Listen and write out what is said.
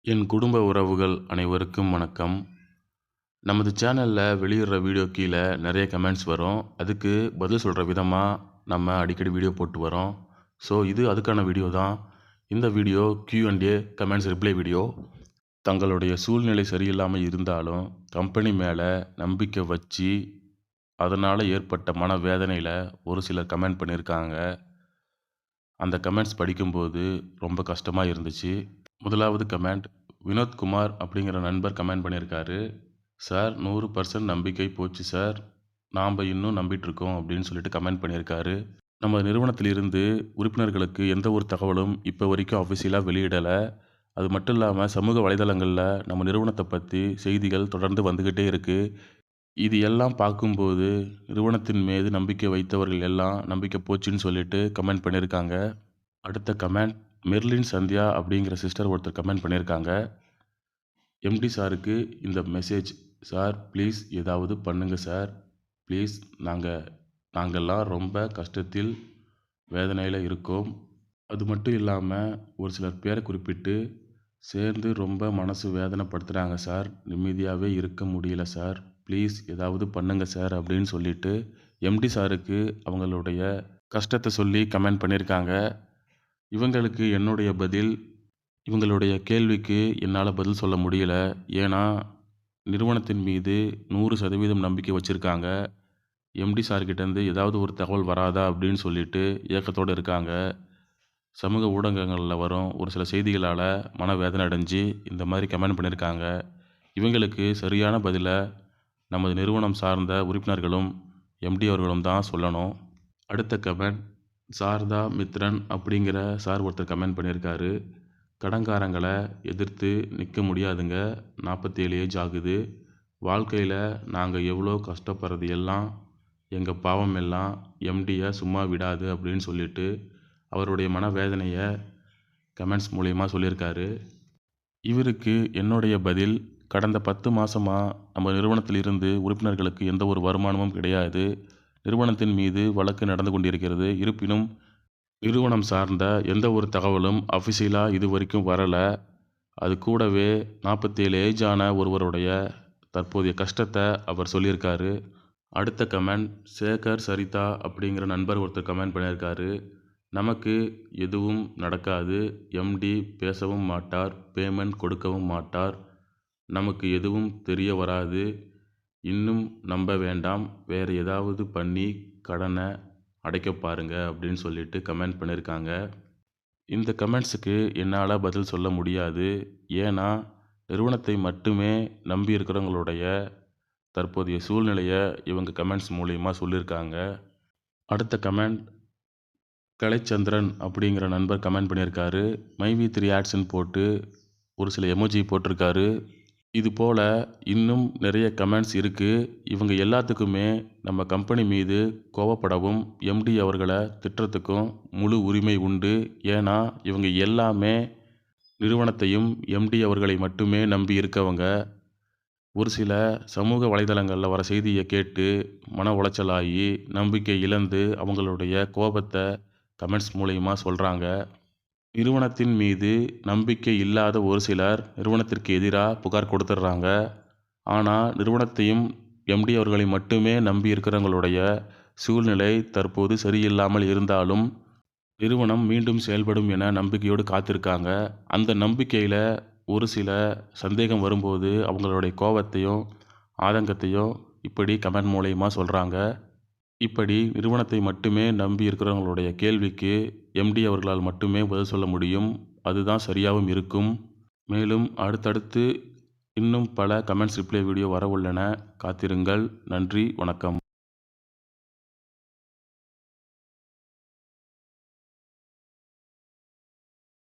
என் குடும்ப உறவுகள் அனைவருக்கும் வணக்கம். நமது சேனலில் வெளியிடுற வீடியோ கீழே நிறைய கமெண்ட்ஸ் வரும். அதுக்கு பதில் சொல்கிற விதமாக நம்ம அடிக்கடி வீடியோ போட்டு வரோம். ஸோ இது அதுக்கான வீடியோ தான். இந்த video Q&A comments reply video. தங்களுடைய சூழ்நிலை சரியில்லாமல் இருந்தாலும் கம்பெனி மேலே நம்பிக்கை வச்சு அதனால் ஏற்பட்ட மனவேதனையில் ஒரு சிலர் கமெண்ட் பண்ணியிருக்காங்க. அந்த கமெண்ட்ஸ் படிக்கும்போது ரொம்ப கஷ்டமாக இருந்துச்சு. முதலாவது கமெண்ட் வினோத்குமார் அப்படிங்கிற நண்பர் கமெண்ட் பண்ணியிருக்காரு. சார் 100% நம்பிக்கை போச்சு சார், நாம் இன்னும் நம்பிட்டுருக்கோம் அப்படின்னு சொல்லிட்டு கமெண்ட் பண்ணியிருக்காரு. நம்ம நிறுவனத்திலிருந்து உறுப்பினர்களுக்கு எந்த ஒரு தகவலும் இப்போ வரைக்கும் அஃபிஷியலாக வெளியிடலை. அது மட்டும் இல்லாமல் சமூக வலைதளங்களில் நம்ம நிறுவனத்தை பற்றி செய்திகள் தொடர்ந்து வந்துக்கிட்டே இருக்குது. இது எல்லாம் பார்க்கும்போது நிறுவனத்தின் மீது நம்பிக்கை வைத்தவர்கள் எல்லாம் நம்பிக்கை போச்சுன்னு சொல்லிட்டு கமெண்ட் பண்ணியிருக்காங்க. அடுத்த கமெண்ட் மெர்லின் சந்தியா அப்படிங்கிற சிஸ்டர் ஒருத்தர் கமெண்ட் பண்ணியிருக்காங்க. எம்டி சாருக்கு இந்த மெசேஜ், சார் ப்ளீஸ் ஏதாவது பண்ணுங்கள் சார் ப்ளீஸ், நாங்கள்லாம் ரொம்ப கஷ்டத்தில் வேதனையில் இருக்கோம். அது மட்டும் இல்லாமல் ஒரு சிலர் பேரை குறிப்பிட்டு சேர்ந்து ரொம்ப மனசு வேதனைப்படுத்துகிறாங்க சார், நிம்மதியாகவே இருக்க முடியல சார், ப்ளீஸ் ஏதாவது பண்ணுங்கள் சார் அப்படின்னு சொல்லிட்டு எம்டி சாருக்கு அவங்களுடைய கஷ்டத்தை சொல்லி கமெண்ட் பண்ணியிருக்காங்க. இவங்களுக்கு என்னுடைய பதில், இவங்களுடைய கேள்விக்கு என்னால் பதில் சொல்ல முடியல. ஏன்னா நிறுவனத்தின் மீது 100% நம்பிக்கை வச்சுருக்காங்க. எம்டி சார்கிட்டேருந்து ஏதாவது ஒரு தகவல் வராதா அப்படின்னு சொல்லிட்டு ஏக்கத்தோடு இருக்காங்க. சமூக ஊடகங்களில் வரும் ஒரு சில செய்திகளால் மனவேதனை அடைஞ்சு இந்த மாதிரி கமெண்ட் பண்ணியிருக்காங்க. இவங்களுக்கு சரியான பதிலை நமது நிறுவனம் சார்ந்த உறுப்பினர்களும் எம்டி அவர்களும் தான் சொல்லணும். அடுத்த கமெண்ட் சாரதா மித்ரன் அப்படிங்கிற சார் ஒருத்தர் கமெண்ட் பண்ணியிருக்காரு. கடன்காரங்களை எதிர்த்து நிற்க முடியாதுங்க, 47 ஏஜ் ஆகுது. வாழ்க்கையில் நாங்கள் எவ்வளோ கஷ்டப்படுறது எல்லாம் எங்கள் பாவம் எல்லாம் எம்டியை சும்மா விடாது அப்படின்னு சொல்லிட்டு அவருடைய மனவேதனையை கமெண்ட்ஸ் மூலயமா சொல்லியிருக்காரு. இவருக்கு என்னுடைய பதில், கடந்த 10 மாதமாக நம்ம நிறுவனத்திலிருந்து உறுப்பினர்களுக்கு எந்த ஒரு வருமானமும் கிடையாது. நிறுவனத்தின் மீது வழக்கு நடந்து கொண்டிருக்கிறது. இருப்பினும் நிறுவனம் சார்ந்த எந்த ஒரு தகவலும் அஃபிஷியலாக இது வரைக்கும் வரலை. அது கூடவே 47 ஏஜ் ஆன ஒருவருடைய தற்போதைய கஷ்டத்தை அவர் சொல்லியிருக்காரு. அடுத்த கமெண்ட் சேகர் சரிதா அப்படிங்கிற நண்பர் ஒருத்தர் கமெண்ட் பண்ணியிருக்காரு. நமக்கு எதுவும் நடக்காது, எம்டி பேசவும் மாட்டார், பேமெண்ட் கொடுக்கவும் மாட்டார், நமக்கு எதுவும் தெரிய வராது, இன்னும் நம்ப வேண்டாம், வேறு ஏதாவது பண்ணி கடனை அடைக்க பாருங்க அப்படின்னு சொல்லிட்டு கமெண்ட் பண்ணியிருக்காங்க. இந்த கமெண்ட்ஸுக்கு என்னால் பதில் சொல்ல முடியாது. ஏன்னா நிறுவனத்தை மட்டுமே நம்பி இருக்கிறவங்களுடைய தற்போதைய சூழ்நிலையை இவங்க கமெண்ட்ஸ் மூலயமா சொல்லியிருக்காங்க. அடுத்த கமெண்ட் கலைச்சந்திரன் அப்படிங்கிற நண்பர் கமெண்ட் பண்ணியிருக்காரு. மைவி3 ஆட்ஸ்ன்னு போட்டு ஒரு சில எமோஜி போட்டிருக்காரு. இது போல் இன்னும் நிறைய கமெண்ட்ஸ் இருக்குது. இவங்க எல்லாத்துக்குமே நம்ம கம்பெனி மீது கோபப்படவும் எம்டி அவர்களை திட்டுறதுக்கும் முழு உரிமை உண்டு. ஏன்னா இவங்க எல்லாமே நிறுவனத்தையும் எம்டி அவர்களை மட்டுமே நம்பி இருக்கவங்க. ஒரு சில சமூக வலைதளங்களில் வர செய்தியை கேட்டு மன உளைச்சலாகி நம்பிக்கை இழந்து அவங்களுடைய கோபத்தை கமெண்ட்ஸ் மூலயமா சொல்கிறாங்க. நிறுவனத்தின் மீது நம்பிக்கை இல்லாத ஒரு சிலர் நிறுவனத்திற்கு எதிராக புகார் கொடுத்துட்றாங்க. ஆனால் நிறுவனத்தையும் எம்டி அவர்களை மட்டுமே நம்பி இருக்கிறவங்களுடைய சூழ்நிலை தற்போது சரியில்லாமல் இருந்தாலும் நிறுவனம் மீண்டும் செயல்படும் என நம்பிக்கையோடு காத்திருக்காங்க. அந்த நம்பிக்கையில் ஒரு சில சந்தேகம் வரும்போது அவங்களுடைய கோபத்தையும் ஆதங்கத்தையும் இப்படி கமெண்ட் மூலயமா சொல்கிறாங்க. இப்படி நிறுவனத்தை மட்டுமே நம்பி இருக்கிறவங்களுடைய கேள்விக்கு எம்டி அவர்களால் மட்டுமே பதில் சொல்ல முடியும். அதுதான் சரியாகவும் இருக்கும். மேலும் அடுத்தடுத்து இன்னும் பல கமெண்ட்ஸ் ரிப்ளை வீடியோ வர உள்ளன. காத்திருங்கள். நன்றி, வணக்கம்.